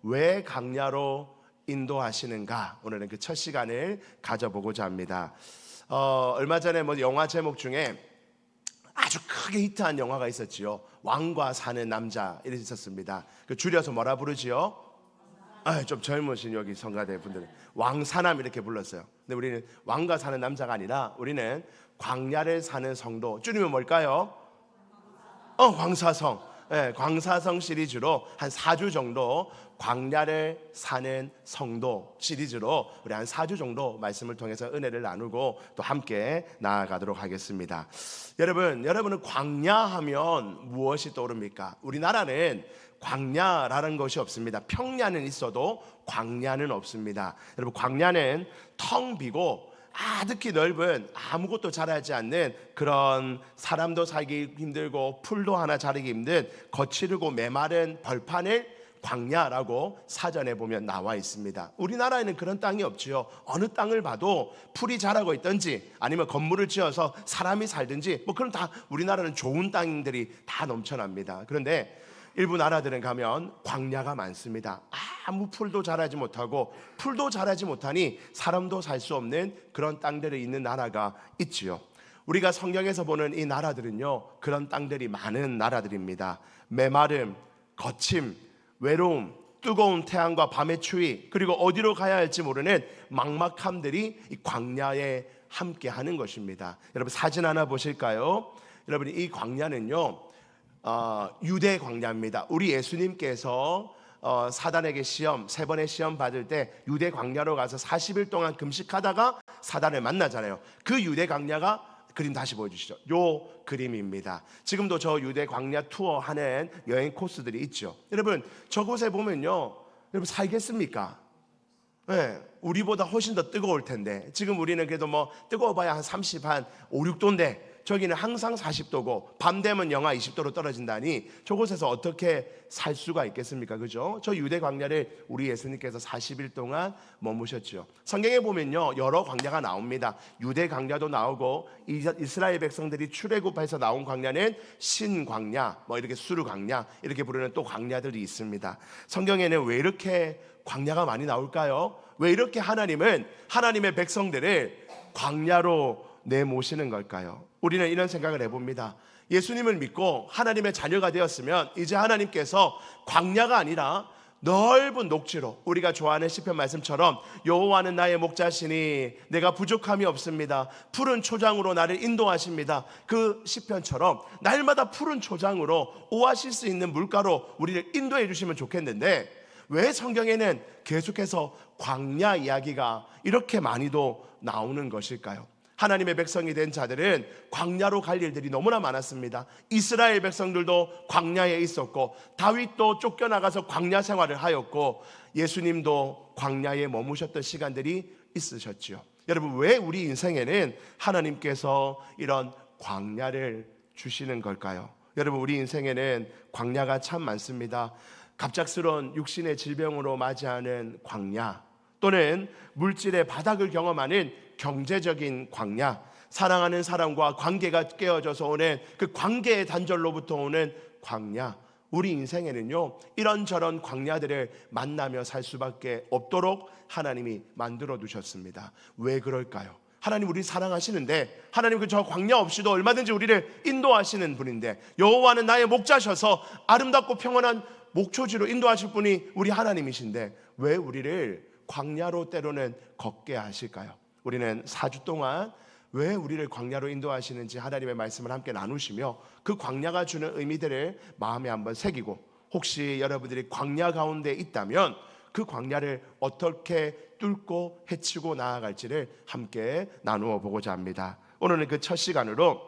왜 광야로 인도하시는가? 오늘은 그 첫 시간을 가져보고자 합니다. 얼마 전에 영화 제목 중에 아주 크게 히트한 영화가 있었지요. 왕과 사는 남자 이렇게 있었습니다. 그 줄여서 뭐라 부르지요? 좀 젊으신 여기 성가대 분들은 왕사남 이렇게 불렀어요. 근데 우리는 왕과 사는 남자가 아니라 우리는 광야를 사는 성도, 줄이면 뭘까요? 광사성. 광사성 시리즈로 한 4주 정도 광야를 사는 성도 시리즈로 우리 한 4주 정도 말씀을 통해서 은혜를 나누고 또 함께 나아가도록 하겠습니다. 여러분은 광야하면 무엇이 떠오릅니까? 우리나라는 광야라는 것이 없습니다. 평야는 있어도 광야는 없습니다. 여러분, 광야는 텅 비고 아득히 넓은 아무것도 자라지 않는 그런 사람도 살기 힘들고 풀도 하나 자라기 힘든 거칠고 메마른 벌판을 광야라고 사전에 보면 나와 있습니다. 우리나라에는 그런 땅이 없지요. 어느 땅을 봐도 풀이 자라고 있든지 아니면 건물을 지어서 사람이 살든지 그런 다 우리나라는 좋은 땅들이 다 넘쳐납니다. 그런데 일부 나라들은 가면 광야가 많습니다. 아무 풀도 자라지 못하고 풀도 자라지 못하니 사람도 살 수 없는 그런 땅들이 있는 나라가 있지요. 우리가 성경에서 보는 이 나라들은요, 그런 땅들이 많은 나라들입니다. 메마름, 거침, 외로움, 뜨거운 태양과 밤의 추위, 그리고 어디로 가야 할지 모르는 막막함들이 이 광야에 함께 하는 것입니다. 여러분, 사진 하나 보실까요? 여러분, 이 광야는요, 유대 광야입니다. 우리 예수님께서 사단에게 세 번의 시험 받을 때 유대 광야로 가서 40일 동안 금식하다가 사단을 만나잖아요. 그 유대 광야가, 그림 다시 보여주시죠. 요 그림입니다. 지금도 저 유대 광야 투어 하는 여행 코스들이 있죠. 여러분, 저곳에 보면요, 여러분 살겠습니까? 우리보다 훨씬 더 뜨거울 텐데, 지금 우리는 그래도 뜨거워봐야 한 30, 한 5, 6도인데 저기는 항상 40도고 밤 되면 영하 20도로 떨어진다니 저곳에서 어떻게 살 수가 있겠습니까? 그죠? 저 유대 광야를 우리 예수님께서 40일 동안 머무셨죠. 성경에 보면요, 여러 광야가 나옵니다. 유대 광야도 나오고 이스라엘 백성들이 출애굽해서 나온 광야는 신광야, 이렇게 수르 광야 이렇게 부르는 또 광야들이 있습니다. 성경에는 왜 이렇게 광야가 많이 나올까요? 왜 이렇게 하나님은 하나님의 백성들을 광야로 내모시는 걸까요? 우리는 이런 생각을 해봅니다. 예수님을 믿고 하나님의 자녀가 되었으면 이제 하나님께서 광야가 아니라 넓은 녹지로, 우리가 좋아하는 시편 말씀처럼 여호와는 나의 목자시니 내가 부족함이 없습니다. 푸른 초장으로 나를 인도하십니다. 그 시편처럼 날마다 푸른 초장으로 오아시스 있는 물가로 우리를 인도해 주시면 좋겠는데, 왜 성경에는 계속해서 광야 이야기가 이렇게 많이도 나오는 것일까요? 하나님의 백성이 된 자들은 광야로 갈 일들이 너무나 많았습니다. 이스라엘 백성들도 광야에 있었고, 다윗도 쫓겨나가서 광야 생활을 하였고, 예수님도 광야에 머무셨던 시간들이 있으셨죠. 여러분, 왜 우리 인생에는 하나님께서 이런 광야를 주시는 걸까요? 여러분, 우리 인생에는 광야가 참 많습니다. 갑작스러운 육신의 질병으로 맞이하는 광야, 또는 물질의 바닥을 경험하는 경제적인 광야, 사랑하는 사람과 관계가 깨어져서 오는 그 관계의 단절로부터 오는 광야. 우리 인생에는요, 이런저런 광야들을 만나며 살 수밖에 없도록 하나님이 만들어 두셨습니다. 왜 그럴까요? 하나님 우리 사랑하시는데, 하나님 저 광야 없이도 얼마든지 우리를 인도하시는 분인데, 여호와는 나의 목자셔서 아름답고 평안한 목초지로 인도하실 분이 우리 하나님이신데 왜 우리를 광야로 때로는 걷게 하실까요? 우리는 4주 동안 왜 우리를 광야로 인도하시는지 하나님의 말씀을 함께 나누시며 그 광야가 주는 의미들을 마음에 한번 새기고, 혹시 여러분들이 광야 가운데 있다면 그 광야를 어떻게 뚫고 헤치고 나아갈지를 함께 나누어 보고자 합니다. 오늘은 그 첫 시간으로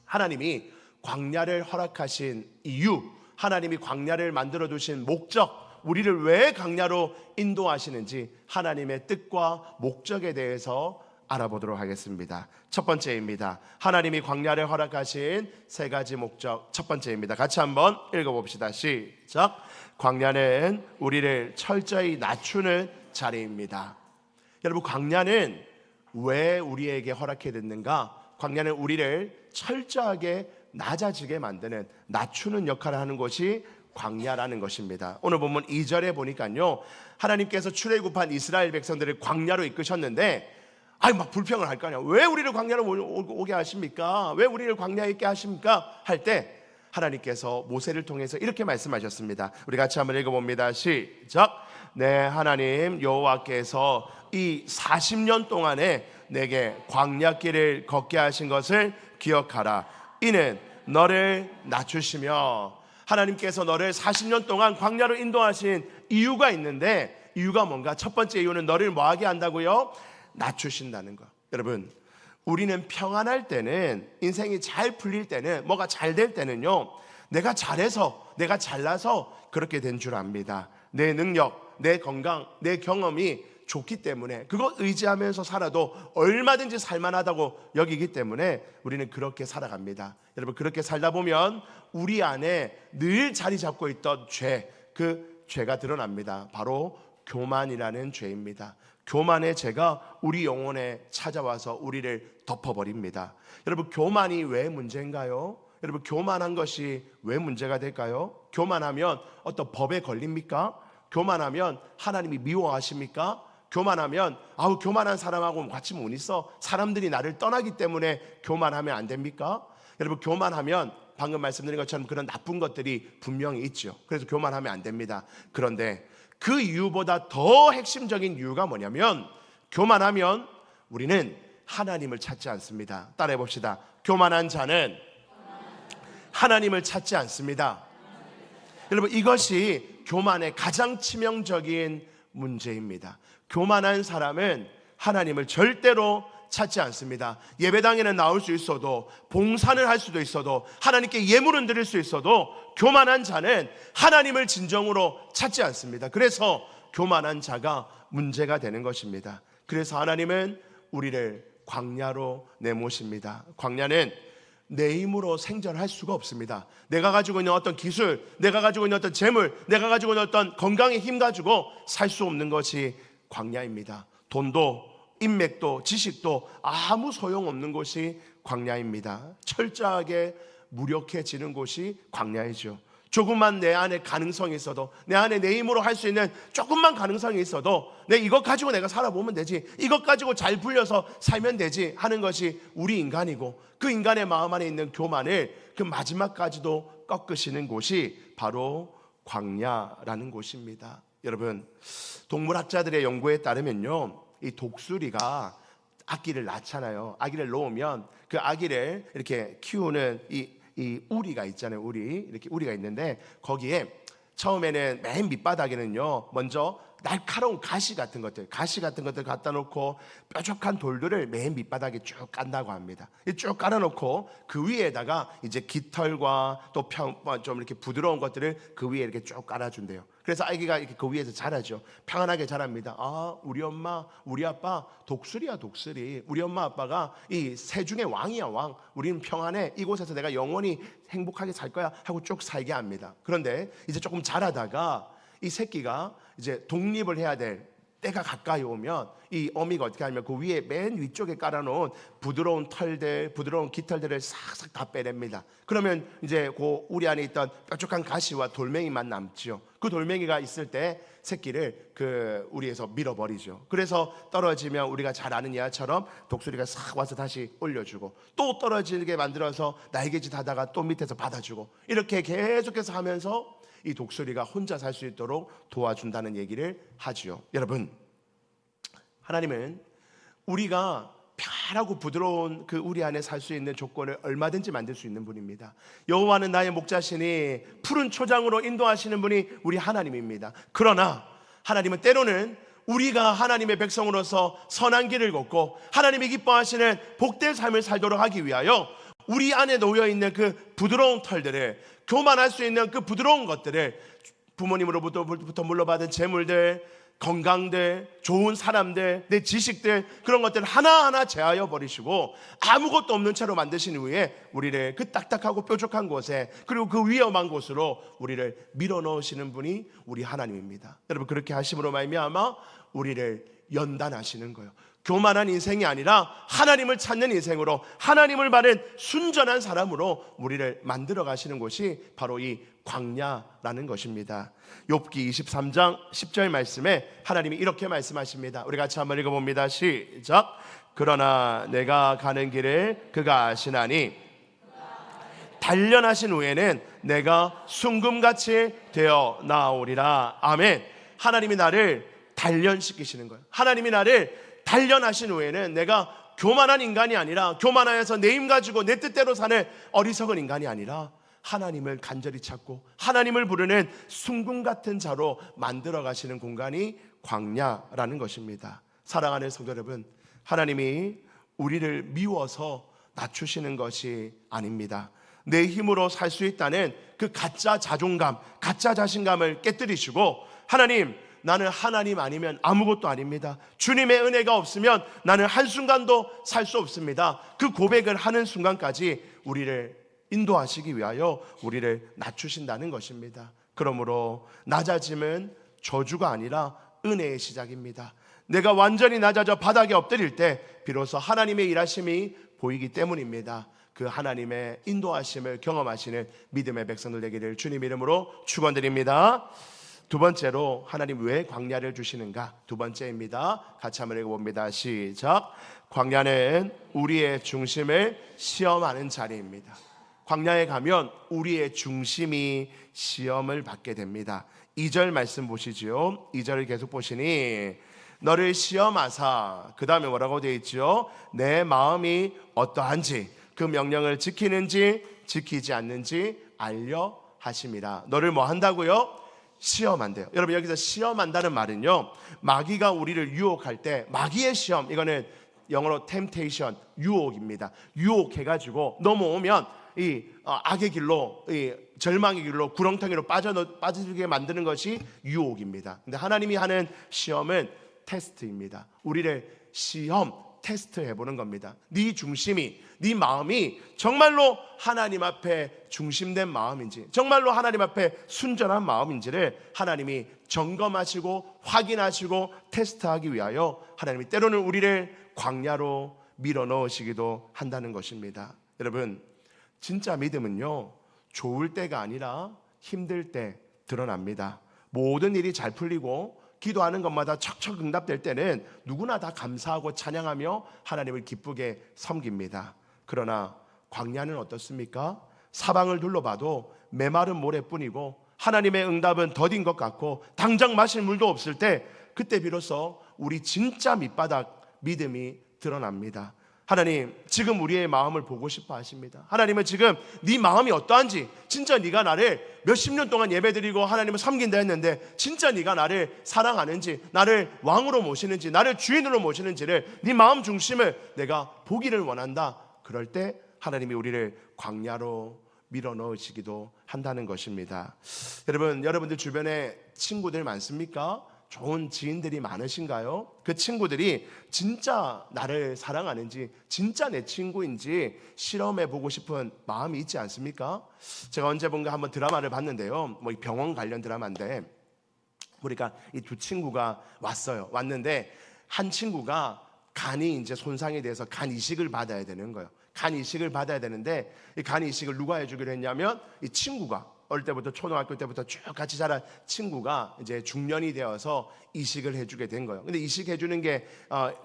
하나님이 광야를 허락하신 이유, 하나님이 광야를 만들어 두신 목적, 우리를 왜 광야로 인도하시는지 하나님의 뜻과 목적에 대해서 알아보도록 하겠습니다. 첫 번째입니다. 하나님이 광야를 허락하신 세 가지 목적. 첫 번째입니다. 같이 한번 읽어봅시다. 시작. 광야는 우리를 철저히 낮추는 자리입니다. 여러분, 광야는 왜 우리에게 허락해 됐는가? 광야는 우리를 철저하게 낮아지게 만드는, 낮추는 역할을 하는 것이 광야라는 것입니다. 오늘 본문 2절에 보니까요, 하나님께서 출애굽한 이스라엘 백성들을 광야로 이끄셨는데 막 불평을 할 거 아니야. 왜 우리를 광야로 오게 하십니까? 왜 우리를 광야에 있게 하십니까? 할 때 하나님께서 모세를 통해서 이렇게 말씀하셨습니다. 우리 같이 한번 읽어봅니다. 시작. 네, 하나님 여호와께서 이 40년 동안에 내게 광야길을 걷게 하신 것을 기억하라. 이는 너를 낮추시며, 하나님께서 너를 40년 동안 광야로 인도하신 이유가 있는데, 이유가 뭔가? 첫 번째 이유는 너를 뭐하게 한다고요? 낮추신다는 거. 여러분, 우리는 평안할 때는, 인생이 잘 풀릴 때는, 뭐가 잘 될 때는요, 내가 잘해서, 내가 잘나서 그렇게 된 줄 압니다. 내 능력, 내 건강, 내 경험이 좋기 때문에, 그거 의지하면서 살아도 얼마든지 살만하다고 여기기 때문에 우리는 그렇게 살아갑니다. 여러분, 그렇게 살다 보면 우리 안에 늘 자리 잡고 있던 죄, 그 죄가 드러납니다. 바로 교만이라는 죄입니다. 교만의 죄가 우리 영혼에 찾아와서 우리를 덮어버립니다. 여러분, 교만이 왜 문제인가요? 여러분, 교만한 것이 왜 문제가 될까요? 교만하면 어떤 법에 걸립니까? 교만하면 하나님이 미워하십니까? 교만하면 교만한 사람하고 같이 못 있어, 사람들이 나를 떠나기 때문에 교만하면 안 됩니까? 여러분, 교만하면 방금 말씀드린 것처럼 그런 나쁜 것들이 분명히 있죠. 그래서 교만하면 안 됩니다. 그런데 그 이유보다 더 핵심적인 이유가 뭐냐면, 교만하면 우리는 하나님을 찾지 않습니다. 따라해 봅시다. 교만한 자는 하나님을 찾지 않습니다. 여러분, 이것이 교만의 가장 치명적인 문제입니다. 교만한 사람은 하나님을 절대로 찾지 않습니다. 예배당에는 나올 수 있어도, 봉사를 할 수도 있어도, 하나님께 예물은 드릴 수 있어도 교만한 자는 하나님을 진정으로 찾지 않습니다. 그래서 교만한 자가 문제가 되는 것입니다. 그래서 하나님은 우리를 광야로 내모십니다. 광야는 내 힘으로 생존할 수가 없습니다. 내가 가지고 있는 어떤 기술, 내가 가지고 있는 어떤 재물, 내가 가지고 있는 어떤 건강의 힘 가지고 살 수 없는 것이 광야입니다. 돈도 인맥도 지식도 아무 소용없는 곳이 광야입니다. 철저하게 무력해지는 곳이 광야이죠. 조금만 내 안에 가능성이 있어도, 내 안에 내 힘으로 할 수 있는 조금만 가능성이 있어도, 이것 가지고 내가 살아보면 되지, 이것 가지고 잘 불려서 살면 되지 하는 것이 우리 인간이고, 그 인간의 마음 안에 있는 교만을 그 마지막까지도 꺾으시는 곳이 바로 광야라는 곳입니다. 여러분, 동물학자들의 연구에 따르면요, 이 독수리가 아기를 낳잖아요. 아기를 놓으면 그 아기를 이렇게 키우는 이 우리가 있잖아요. 이렇게 우리가 있는데, 거기에 처음에는 맨 밑바닥에는요, 먼저 날카로운 가시 같은 것들 갖다 놓고 뾰족한 돌들을 맨 밑바닥에 쭉 깐다고 합니다. 쭉 깔아놓고 그 위에다가 이제 깃털과 또 좀 이렇게 부드러운 것들을 그 위에 이렇게 쭉 깔아준대요. 그래서 아기가 이렇게 그 위에서 자라죠. 평안하게 자랍니다. 우리 엄마, 우리 아빠 독수리야, 독수리. 우리 엄마 아빠가 이 새 중에 왕이야, 왕. 우리는 평안해. 이곳에서 내가 영원히 행복하게 살 거야 하고 쭉 살게 합니다. 그런데 이제 조금 자라다가 이 새끼가 이제 독립을 해야 될 때가 가까이 오면 이 어미가 어떻게 하냐면 그 위에 맨 위쪽에 깔아놓은 부드러운 털들, 부드러운 깃털들을 싹싹 다 빼냅니다. 그러면 이제 그 우리 안에 있던 뾰족한 가시와 돌멩이만 남죠. 그 돌멩이가 있을 때 새끼를 그 우리에서 밀어버리죠. 그래서 떨어지면 우리가 잘 아는 예화처럼 독수리가 싹 와서 다시 올려주고, 또 떨어지게 만들어서 날개짓 하다가 또 밑에서 받아주고, 이렇게 계속해서 하면서 이 독수리가 혼자 살 수 있도록 도와준다는 얘기를 하지요. 여러분, 하나님은 우리가 편하고 부드러운 그 우리 안에 살 수 있는 조건을 얼마든지 만들 수 있는 분입니다. 여호와는 나의 목자시니 푸른 초장으로 인도하시는 분이 우리 하나님입니다. 그러나 하나님은 때로는 우리가 하나님의 백성으로서 선한 길을 걷고 하나님이 기뻐하시는 복된 삶을 살도록 하기 위하여 우리 안에 놓여있는 그 부드러운 털들을, 교만할 수 있는 그 부드러운 것들을, 부모님으로부터 물려받은 재물들, 건강들, 좋은 사람들, 내 지식들, 그런 것들 하나하나 제하여 버리시고 아무것도 없는 채로 만드신 후에 우리를 그 딱딱하고 뾰족한 곳에, 그리고 그 위험한 곳으로 우리를 밀어넣으시는 분이 우리 하나님입니다. 여러분, 그렇게 하심으로 말미암아 우리를 연단하시는 거예요. 교만한 인생이 아니라 하나님을 찾는 인생으로, 하나님을 바른 순전한 사람으로 우리를 만들어 가시는 곳이 바로 이 광야라는 것입니다. 욥기 23장 10절 말씀에 하나님이 이렇게 말씀하십니다. 우리 같이 한번 읽어봅니다. 시작. 그러나 내가 가는 길을 그가 아시나니 단련하신 후에는 내가 순금같이 되어 나오리라. 아멘. 하나님이 나를 단련시키시는 거예요. 하나님이 나를 단련하신 후에는 내가 교만한 인간이 아니라, 교만하여서 내 힘 가지고 내 뜻대로 사는 어리석은 인간이 아니라 하나님을 간절히 찾고 하나님을 부르는 순금 같은 자로 만들어 가시는 공간이 광야라는 것입니다. 사랑하는 성도 여러분, 하나님이 우리를 미워서 낮추시는 것이 아닙니다. 내 힘으로 살 수 있다는 그 가짜 자존감, 가짜 자신감을 깨뜨리시고, 하나님, 나는 하나님 아니면 아무것도 아닙니다. 주님의 은혜가 없으면 나는 한순간도 살 수 없습니다. 그 고백을 하는 순간까지 우리를 인도하시기 위하여 우리를 낮추신다는 것입니다. 그러므로 낮아짐은 저주가 아니라 은혜의 시작입니다. 내가 완전히 낮아져 바닥에 엎드릴 때 비로소 하나님의 일하심이 보이기 때문입니다. 그 하나님의 인도하심을 경험하시는 믿음의 백성들 되기를 주님 이름으로 축원드립니다. 두 번째로 하나님 왜 광야를 주시는가? 두 번째입니다. 같이 한번 읽어봅니다. 시작. 광야는 우리의 중심을 시험하는 자리입니다. 광야에 가면 우리의 중심이 시험을 받게 됩니다. 2절 말씀 보시죠. 2절을 계속 보시니 너를 시험하사, 그 다음에 뭐라고 되어 있죠? 내 마음이 어떠한지, 그 명령을 지키는지 지키지 않는지 알려 하심이라. 너를 뭐 한다고요? 시험한대요. 여러분, 여기서 시험한다는 말은요, 마귀가 우리를 유혹할 때, 마귀의 시험, 이거는 영어로 temptation, 유혹입니다. 유혹해가지고 넘어오면 이 악의 길로, 이 절망의 길로, 구렁텅이로 빠지게 만드는 것이 유혹입니다. 근데 하나님이 하는 시험은 테스트입니다. 우리를 시험, 테스트 해보는 겁니다. 네 중심이, 네 마음이 정말로 하나님 앞에 중심된 마음인지, 정말로 하나님 앞에 순전한 마음인지를 하나님이 점검하시고 확인하시고 테스트하기 위하여 하나님이 때로는 우리를 광야로 밀어넣으시기도 한다는 것입니다. 여러분, 진짜 믿음은요, 좋을 때가 아니라 힘들 때 드러납니다. 모든 일이 잘 풀리고 기도하는 것마다 척척 응답될 때는 누구나 다 감사하고 찬양하며 하나님을 기쁘게 섬깁니다. 그러나 광야는 어떻습니까? 사방을 둘러봐도 메마른 모래뿐이고 하나님의 응답은 더딘 것 같고 당장 마실 물도 없을 때, 그때 비로소 우리 진짜 밑바닥 믿음이 드러납니다. 하나님, 지금 우리의 마음을 보고 싶어 하십니다. 하나님은 지금 네 마음이 어떠한지, 진짜 네가 나를 몇십 년 동안 예배드리고 하나님을 섬긴다 했는데 진짜 네가 나를 사랑하는지, 나를 왕으로 모시는지, 나를 주인으로 모시는지를, 네 마음 중심을 내가 보기를 원한다. 그럴 때 하나님이 우리를 광야로 밀어넣으시기도 한다는 것입니다. 여러분, 여러분들 주변에 친구들 많습니까? 좋은 지인들이 많으신가요? 그 친구들이 진짜 나를 사랑하는지, 진짜 내 친구인지 실험해 보고 싶은 마음이 있지 않습니까? 제가 언제본가 한번 드라마를 봤는데요, 뭐 병원 관련 드라마인데, 우리가 이 두 친구가 왔는데 한 친구가 간이 이제 손상이 돼서 간 이식을 받아야 되는 거예요. 간 이식을 받아야 되는데, 이 간 이식을 누가 해주기로 했냐면 이 친구가, 어릴 때부터 초등학교 때부터 쭉 같이 자란 친구가 이제 중년이 되어서 이식을 해주게 된 거예요. 근데 이식해주는 게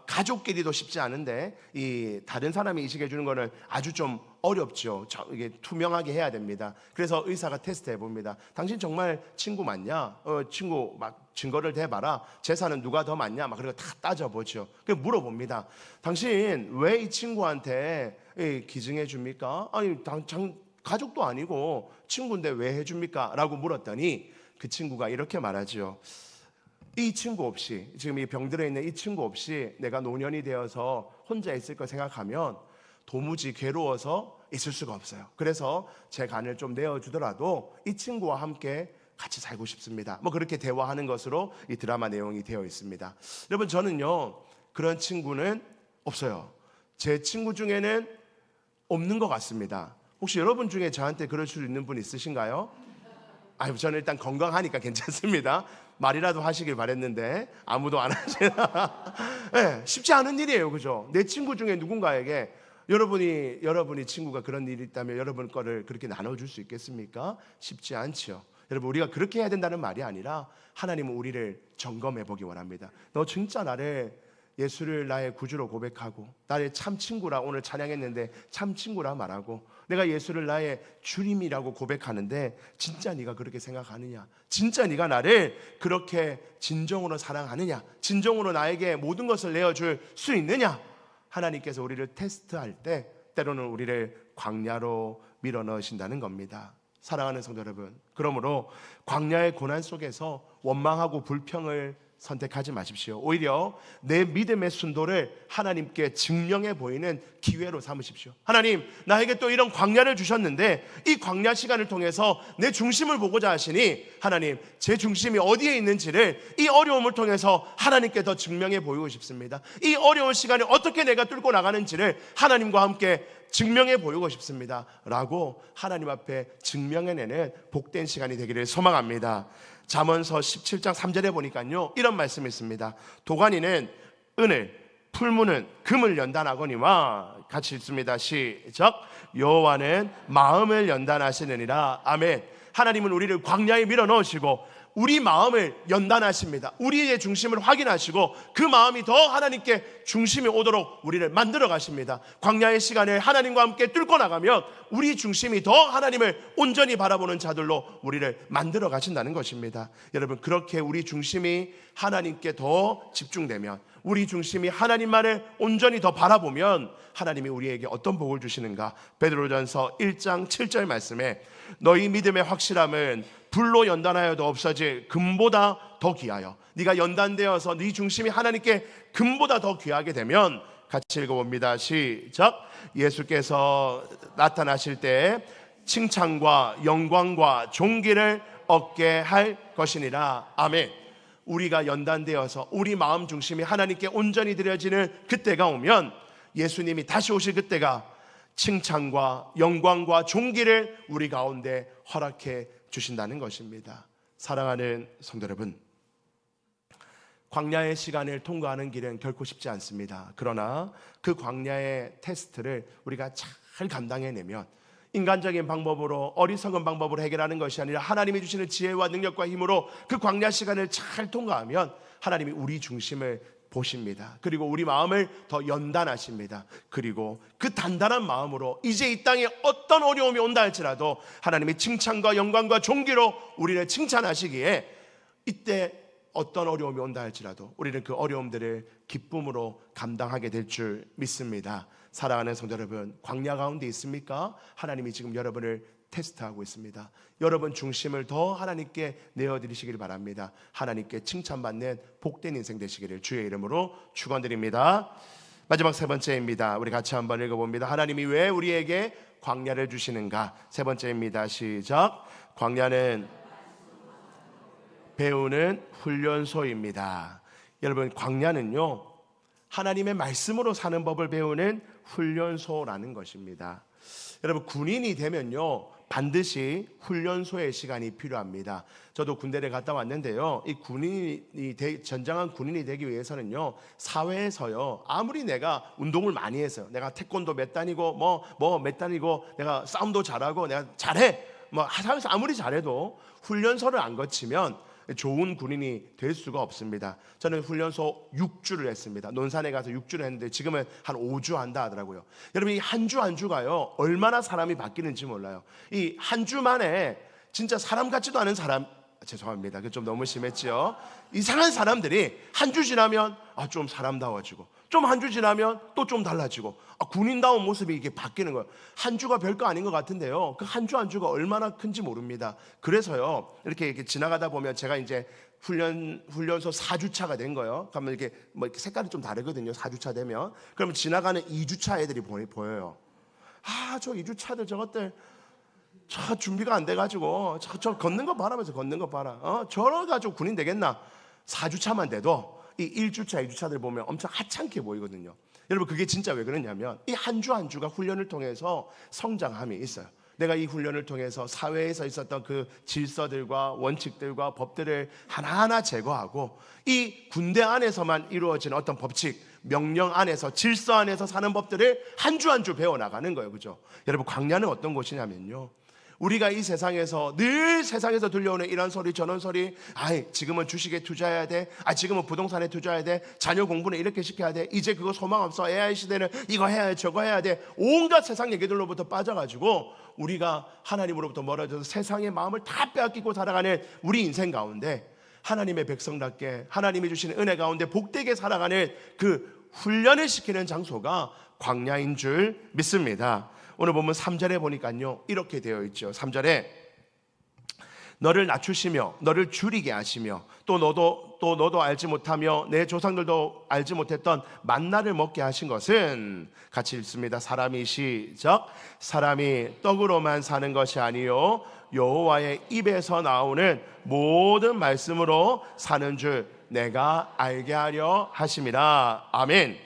가족끼리도 쉽지 않은데, 이 다른 사람이 이식해주는 거는 아주 좀 어렵죠. 이게 투명하게 해야 됩니다. 그래서 의사가 테스트해 봅니다. 당신 정말 친구 맞냐? 친구 막 증거를 대봐라. 재산은 누가 더 많냐? 막 그리고 다 따져보죠. 그래서 물어봅니다. 당신 왜 이 친구한테 기증해 줍니까? 아니 가족도 아니고 친구인데 왜 해줍니까? 라고 물었더니 그 친구가 이렇게 말하죠. 이 친구 없이, 지금 이 병들어 있는 이 친구 없이 내가 노년이 되어서 혼자 있을 거 생각하면 도무지 괴로워서 있을 수가 없어요. 그래서 제 간을 좀 내어주더라도 이 친구와 함께 같이 살고 싶습니다. 뭐 그렇게 대화하는 것으로 이 드라마 내용이 되어 있습니다. 여러분, 저는요, 그런 친구는 없어요. 제 친구 중에는 없는 것 같습니다. 혹시 여러분 중에 저한테 그럴 수 있는 분 있으신가요? 아니, 저는 일단 건강하니까 괜찮습니다. 말이라도 하시길 바랬는데 아무도 안 하시나. 네, 쉽지 않은 일이에요, 그죠? 내 친구 중에 누군가에게 여러분이 친구가 그런 일이 있다면 여러분 거를 그렇게 나눠줄 수 있겠습니까? 쉽지 않지요. 여러분, 우리가 그렇게 해야 된다는 말이 아니라 하나님은 우리를 점검해 보기 원합니다. 너 진짜 나를 예수를 나의 구주로 고백하고 나의 참 친구라, 오늘 찬양했는데 참 친구라 말하고 내가 예수를 나의 주님이라고 고백하는데 진짜 네가 그렇게 생각하느냐? 진짜 네가 나를 그렇게 진정으로 사랑하느냐? 진정으로 나에게 모든 것을 내어줄 수 있느냐? 하나님께서 우리를 테스트할 때 때로는 우리를 광야로 밀어넣으신다는 겁니다. 사랑하는 성도 여러분, 그러므로 광야의 고난 속에서 원망하고 불평을 선택하지 마십시오. 오히려 내 믿음의 순도를 하나님께 증명해 보이는 기회로 삼으십시오. 하나님, 나에게 또 이런 광야를 주셨는데 이 광야 시간을 통해서 내 중심을 보고자 하시니 하나님, 제 중심이 어디에 있는지를 이 어려움을 통해서 하나님께 더 증명해 보이고 싶습니다. 이 어려운 시간을 어떻게 내가 뚫고 나가는지를 하나님과 함께 증명해 보이고 싶습니다 라고 하나님 앞에 증명해내는 복된 시간이 되기를 소망합니다. 잠언서 17장 3절에 보니까요, 이런 말씀이 있습니다. 도가니는 은을, 풀무는 금을 연단하거니와, 같이 읽습니다. 시작. 여호와는 마음을 연단하시느니라. 아멘. 하나님은 우리를 광야에 밀어넣으시고 우리 마음을 연단하십니다. 우리의 중심을 확인하시고 그 마음이 더 하나님께 중심이 오도록 우리를 만들어 가십니다. 광야의 시간을 하나님과 함께 뚫고 나가면 우리 중심이 더 하나님을 온전히 바라보는 자들로 우리를 만들어 가신다는 것입니다. 여러분, 그렇게 우리 중심이 하나님께 더 집중되면, 우리 중심이 하나님만을 온전히 더 바라보면 하나님이 우리에게 어떤 복을 주시는가? 베드로전서 1장 7절 말씀에 너희 믿음의 확실함은 불로 연단하여도 없어질 금보다 더 귀하여, 네가 연단되어서 네 중심이 하나님께 금보다 더 귀하게 되면, 같이 읽어봅니다. 시작. 예수께서 나타나실 때 칭찬과 영광과 존귀를 얻게 할 것이니라. 아멘. 우리가 연단되어서 우리 마음 중심이 하나님께 온전히 드려지는 그때가 오면, 예수님이 다시 오실 그때가 칭찬과 영광과 존귀를 우리 가운데 허락해 주신다는 것입니다. 사랑하는 성도 여러분, 광야의 시간을 통과하는 길은 결코 쉽지 않습니다. 그러나 그 광야의 테스트를 우리가 잘 감당해내면, 인간적인 방법으로, 어리석은 방법으로 해결하는 것이 아니라 하나님이 주시는 지혜와 능력과 힘으로 그 광야 시간을 잘 통과하면 하나님이 우리 중심을 보십니다. 그리고 우리 마음을 더 연단하십니다. 그리고 그 단단한 마음으로 이제 이 땅에 어떤 어려움이 온다 할지라도 하나님의 칭찬과 영광과 존귀로 우리를 칭찬하시기에, 이때 어떤 어려움이 온다 할지라도 우리는 그 어려움들을 기쁨으로 감당하게 될 줄 믿습니다. 사랑하는 성도 여러분, 광야 가운데 있습니까? 하나님이 지금 여러분을 테스트하고 있습니다. 여러분 중심을 더 하나님께 내어드리시길 바랍니다. 하나님께 칭찬받는 복된 인생 되시기를 주의 이름으로 축원드립니다. 마지막 세 번째입니다. 우리 같이 한번 읽어봅니다. 하나님이 왜 우리에게 광야를 주시는가? 세 번째입니다. 시작. 광야는 배우는 훈련소입니다. 여러분, 광야는요, 하나님의 말씀으로 사는 법을 배우는 훈련소라는 것입니다. 여러분, 군인이 되면요, 반드시 훈련소의 시간이 필요합니다. 저도 군대를 갔다 왔는데요, 이 전장한 군인이 되기 위해서는요, 사회에서요, 아무리 내가 운동을 많이 해서, 내가 태권도 몇 단이고 몇 단이고, 내가 싸움도 잘하고 내가 잘해, 사회에서 아무리 잘해도 훈련소를 안 거치면 좋은 군인이 될 수가 없습니다. 저는 훈련소 6주를 했습니다. 논산에 가서 6주를 했는데 지금은 한 5주 한다 하더라고요. 여러분, 이 한 주 한 주가요, 얼마나 사람이 바뀌는지 몰라요. 이 한 주 만에 진짜 사람 같지도 않은 사람, 죄송합니다, 그 좀 너무 심했지요. 이상한 사람들이 한 주 지나면 좀 사람다워지고, 좀 한 주 지나면 또 좀 달라지고, 군인다운 모습이 이게 바뀌는 거예요. 한 주가 별거 아닌 것 같은데요, 그 한 주 한 주가 얼마나 큰지 모릅니다. 그래서요, 이렇게 지나가다 보면 제가 이제 훈련소 4주차가 된 거예요. 그러면 이렇게 이렇게 색깔이 좀 다르거든요. 4주차 되면. 그러면 지나가는 2주차 애들이 보여요. 저 2주차들 저것들 저 준비가 안 돼가지고 저 걷는 거 봐라면서, 걷는 거 봐라. 저러가지고 군인 되겠나? 4주차만 돼도 이 1주차, 2주차들 보면 엄청 하찮게 보이거든요. 여러분, 그게 진짜 왜 그러냐면 이 한 주 한 주가 훈련을 통해서 성장함이 있어요. 내가 이 훈련을 통해서 사회에서 있었던 그 질서들과 원칙들과 법들을 하나하나 제거하고 이 군대 안에서만 이루어진 어떤 법칙, 명령 안에서, 질서 안에서 사는 법들을 한 주 한 주 배워나가는 거예요. 그죠? 여러분, 광야는 어떤 곳이냐면요, 우리가 이 세상에서 늘 세상에서 들려오는 이런 소리 저런 소리, 지금은 주식에 투자해야 돼, 지금은 부동산에 투자해야 돼, 자녀 공부는 이렇게 시켜야 돼, 이제 그거 소망 없어, AI 시대는 이거 해야 돼, 저거 해야 돼, 온갖 세상 얘기들로부터 빠져가지고 우리가 하나님으로부터 멀어져서 세상의 마음을 다 빼앗기고 살아가는 우리 인생 가운데 하나님의 백성답게 하나님이 주시는 은혜 가운데 복되게 살아가는 그 훈련을 시키는 장소가 광야인 줄 믿습니다. 오늘 보면 3절에 보니까요, 이렇게 되어 있죠. 3절에 너를 낮추시며 너를 줄이게 하시며 또 너도 알지 못하며 내 조상들도 알지 못했던 만나를 먹게 하신 것은, 같이 읽습니다. 시작. 사람이 떡으로만 사는 것이 아니요 여호와의 입에서 나오는 모든 말씀으로 사는 줄 내가 알게 하려 하심이라. 아멘.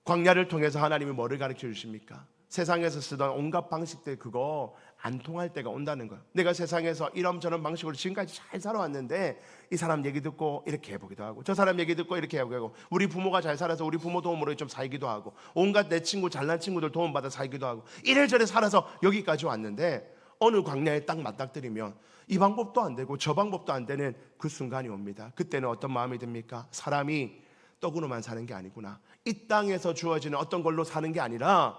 광야를 통해서 하나님이 뭐를 가르쳐 주십니까? 세상에서 쓰던 온갖 방식들, 그거 안 통할 때가 온다는 거예요. 내가 세상에서 이런저런 방식으로 지금까지 잘 살아왔는데 이 사람 얘기 듣고 이렇게 해보기도 하고 저 사람 얘기 듣고 이렇게 해보기도 하고, 우리 부모가 잘 살아서 우리 부모 도움으로 좀 살기도 하고 온갖 내 친구 잘난 친구들 도움받아 살기도 하고 이래저래 살아서 여기까지 왔는데 어느 광야에 딱 맞닥뜨리면 이 방법도 안 되고 저 방법도 안 되는 그 순간이 옵니다. 그때는 어떤 마음이 듭니까? 사람이 떡으로만 사는 게 아니구나, 이 땅에서 주어지는 어떤 걸로 사는 게 아니라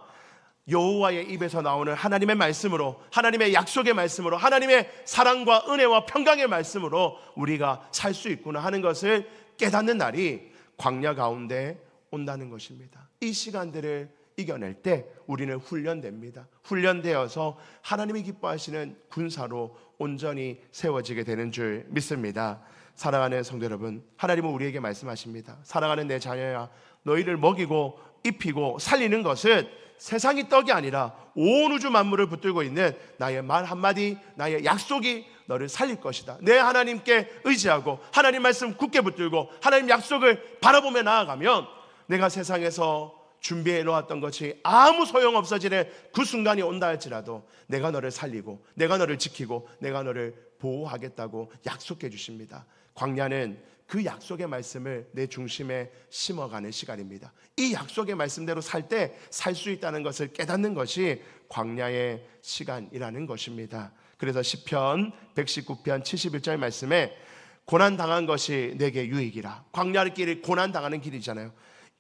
여호와의 입에서 나오는 하나님의 말씀으로, 하나님의 약속의 말씀으로, 하나님의 사랑과 은혜와 평강의 말씀으로 우리가 살 수 있구나 하는 것을 깨닫는 날이 광야 가운데 온다는 것입니다. 이 시간들을 이겨낼 때 우리는 훈련됩니다. 훈련되어서 하나님이 기뻐하시는 군사로 온전히 세워지게 되는 줄 믿습니다. 사랑하는 성도 여러분, 하나님은 우리에게 말씀하십니다. 사랑하는 내 자녀야, 너희를 먹이고 입히고 살리는 것은 세상이 떡이 아니라 온 우주 만물을 붙들고 있는 나의 말 한마디, 나의 약속이 너를 살릴 것이다. 내 하나님께 의지하고 하나님 말씀 굳게 붙들고 하나님 약속을 바라보며 나아가면 내가 세상에서 준비해 놓았던 것이 아무 소용 없어지는 그 순간이 온다 할지라도 내가 너를 살리고 내가 너를 지키고 내가 너를 보호하겠다고 약속해 주십니다. 광야는 그 약속의 말씀을 내 중심에 심어가는 시간입니다. 이 약속의 말씀대로 살 때 살 수 있다는 것을 깨닫는 것이 광야의 시간이라는 것입니다. 그래서 시편 119편 71절 말씀에 고난당한 것이 내게 유익이라. 광야의 길이 고난당하는 길이잖아요.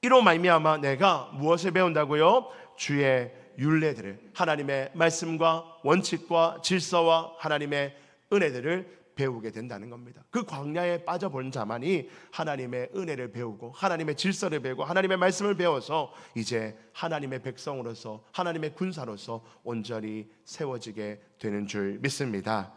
이로 말미암아 내가 무엇을 배운다고요? 주의 율례들을, 하나님의 말씀과 원칙과 질서와 하나님의 은혜들을 배우게 된다는 겁니다. 그 광야에 빠져본 자만이 하나님의 은혜를 배우고 하나님의 질서를 배우고 하나님의 말씀을 배워서 이제 하나님의 백성으로서 하나님의 군사로서 온전히 세워지게 되는 줄 믿습니다.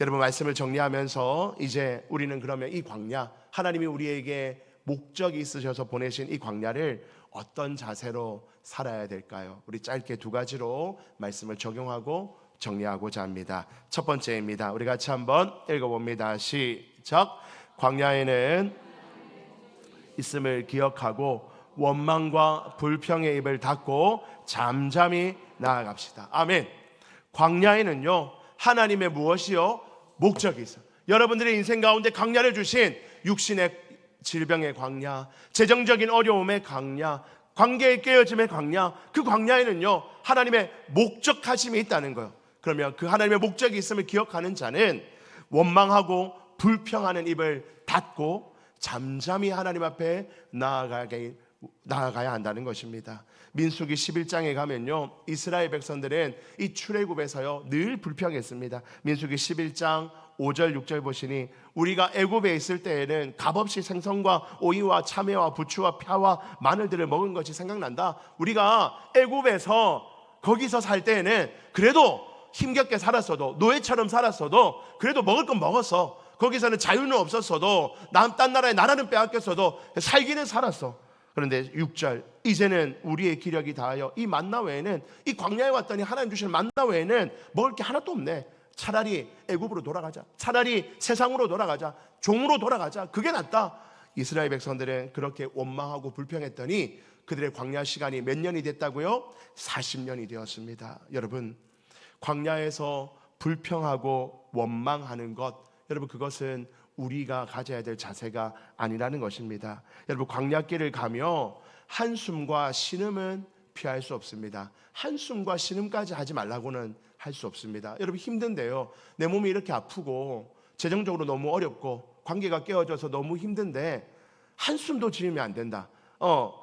여러분, 말씀을 정리하면서 이제 우리는 그러면 이 광야, 하나님이 우리에게 목적이 있으셔서 보내신 이 광야를 어떤 자세로 살아야 될까요? 우리 짧게 두 가지로 말씀을 적용하고 정리하고자 합니다. 첫 번째입니다. 우리 같이 한번 읽어봅니다. 시작. 광야에는 있음을 기억하고 원망과 불평의 입을 닫고 잠잠히 나아갑시다. 아멘. 광야에는요, 하나님의 무엇이요? 목적이 있어요. 여러분들의 인생 가운데 광야를 주신 육신의 질병의 광야, 재정적인 어려움의 광야, 관계의 깨어짐의 광야, 그 광야에는요 하나님의 목적하심이 있다는 거예요. 그러면 그 하나님의 목적이 있음을 기억하는 자는 원망하고 불평하는 입을 닫고 잠잠히 하나님 앞에 나아가야 한다는 것입니다. 민수기 11장에 가면요, 이스라엘 백성들은 이 출애굽에서요 늘 불평했습니다. 민수기 11장 5절 6절 보시니 우리가 애굽에 있을 때에는 값없이 생선과 오이와 참외와 부추와 펴와 마늘들을 먹은 것이 생각난다. 우리가 애굽에서 거기서 살 때에는 그래도 힘겹게 살았어도, 노예처럼 살았어도 그래도 먹을 건 먹었어. 거기서는 자유는 없었어도, 딴 나라의 나라는 빼앗겼어도 살기는 살았어. 그런데 6절, 이제는 우리의 기력이 다하여 이 만나 외에는, 이 광야에 왔더니 하나님 주시는 만나 외에는 먹을 게 하나도 없네. 차라리 애굽으로 돌아가자, 차라리 세상으로 돌아가자, 종으로 돌아가자, 그게 낫다. 이스라엘 백성들은 그렇게 원망하고 불평했더니 그들의 광야 시간이 몇 년이 됐다고요? 40년이 되었습니다. 여러분, 광야에서 불평하고 원망하는 것, 여러분 그것은 우리가 가져야 될 자세가 아니라는 것입니다. 여러분 광야길을 가며 한숨과 신음은 피할 수 없습니다. 한숨과 신음까지 하지 말라고는 할 수 없습니다. 여러분 힘든데요, 내 몸이 이렇게 아프고 재정적으로 너무 어렵고 관계가 깨어져서 너무 힘든데 한숨도 지으면 안 된다,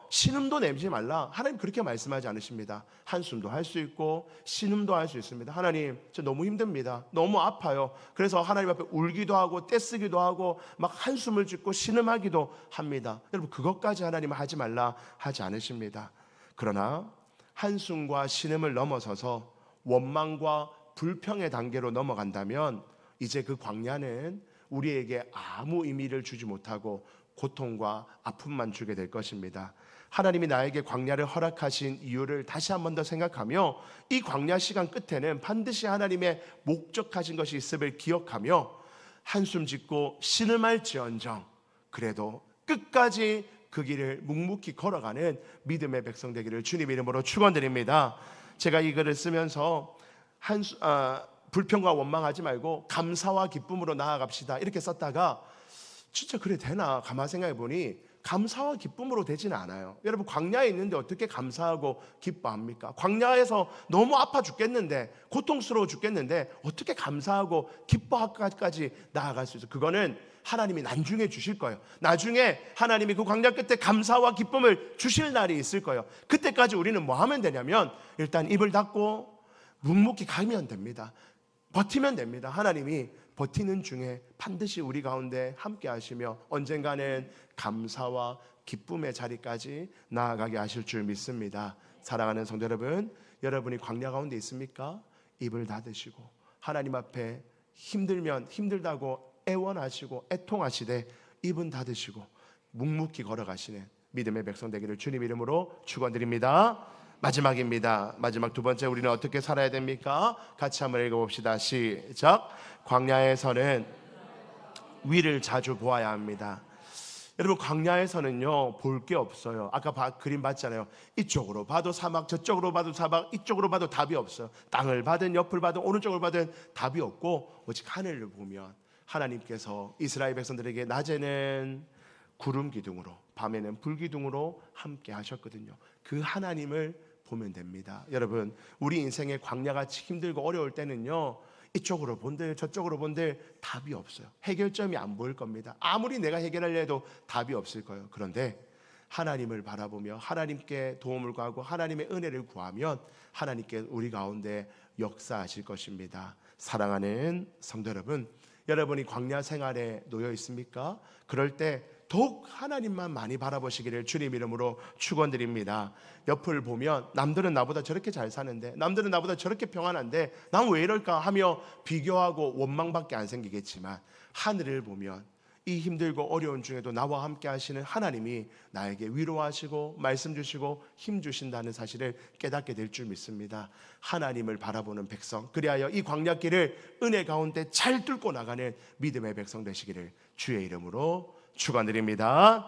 신음도 내지 말라, 하나님 그렇게 말씀하지 않으십니다. 한숨도 할 수 있고 신음도 할 수 있습니다. 하나님 저 너무 힘듭니다, 너무 아파요. 그래서 하나님 앞에 울기도 하고 떼쓰기도 하고 막 한숨을 짓고 신음하기도 합니다. 여러분 그것까지 하나님은 하지 말라 하지 않으십니다. 그러나 한숨과 신음을 넘어서서 원망과 불평의 단계로 넘어간다면 이제 그 광야는 우리에게 아무 의미를 주지 못하고 고통과 아픔만 주게 될 것입니다. 하나님이 나에게 광야를 허락하신 이유를 다시 한 번 더 생각하며 이 광야 시간 끝에는 반드시 하나님의 목적하신 것이 있음을 기억하며 한숨 짓고 신음할지언정 그래도 끝까지 그 길을 묵묵히 걸어가는 믿음의 백성 되기를 주님 이름으로 축원드립니다. 제가 이 글을 쓰면서 불평과 원망하지 말고 감사와 기쁨으로 나아갑시다 이렇게 썼다가 진짜 그래 되나 가만 생각해 보니 감사와 기쁨으로 되지는 않아요. 여러분 광야에 있는데 어떻게 감사하고 기뻐합니까? 광야에서 너무 아파 죽겠는데 고통스러워 죽겠는데 어떻게 감사하고 기뻐하기까지 나아갈 수 있어요? 그거는 하나님이 나중에 주실 거예요. 나중에 하나님이 그 광야 끝에 감사와 기쁨을 주실 날이 있을 거예요. 그때까지 우리는 뭐 하면 되냐면 일단 입을 닫고 묵묵히 가면 됩니다. 버티면 됩니다. 하나님이 버티는 중에 반드시 우리 가운데 함께 하시며 언젠가는 감사와 기쁨의 자리까지 나아가게 하실 줄 믿습니다. 사랑하는 성도 여러분, 여러분이 광야 가운데 있습니까? 입을 닫으시고 하나님 앞에 힘들면 힘들다고 애원하시고 애통하시되 입은 닫으시고 묵묵히 걸어가시는 믿음의 백성 되기를 주님 이름으로 축원드립니다. 마지막입니다. 마지막 두 번째, 우리는 어떻게 살아야 됩니까? 같이 한번 읽어봅시다. 시작. 광야에서는 위를 자주 보아야 합니다. 여러분 광야에서는요 볼 게 없어요. 아까 그림 봤잖아요. 이쪽으로 봐도 사막, 저쪽으로 봐도 사막, 이쪽으로 봐도 답이 없어요. 땅을 봐든 옆을 봐든 오른쪽을 봐든 답이 없고 오직 하늘을 보면 하나님께서 이스라엘 백성들에게 낮에는 구름 기둥으로 밤에는 불 기둥으로 함께 하셨거든요. 그 하나님을 보면 됩니다. 여러분 우리 인생의 광야같이 힘들고 어려울 때는요 이쪽으로 본들 저쪽으로 본들 답이 없어요. 해결점이 안 보일 겁니다. 아무리 내가 해결하려 해도 답이 없을 거예요. 그런데 하나님을 바라보며 하나님께 도움을 구하고 하나님의 은혜를 구하면 하나님께 우리 가운데 역사하실 것입니다. 사랑하는 성도 여러분, 여러분이 광야 생활에 놓여 있습니까? 그럴 때 더욱 하나님만 많이 바라보시기를 주님 이름으로 축원드립니다. 옆을 보면 남들은 나보다 저렇게 잘 사는데, 남들은 나보다 저렇게 평안한데 난 왜 이럴까 하며 비교하고 원망밖에 안 생기겠지만, 하늘을 보면 이 힘들고 어려운 중에도 나와 함께 하시는 하나님이 나에게 위로하시고 말씀 주시고 힘 주신다는 사실을 깨닫게 될 줄 믿습니다. 하나님을 바라보는 백성, 그리하여 이 광야길을 은혜 가운데 잘 뚫고 나가는 믿음의 백성 되시기를 주의 이름으로 축원드립니다.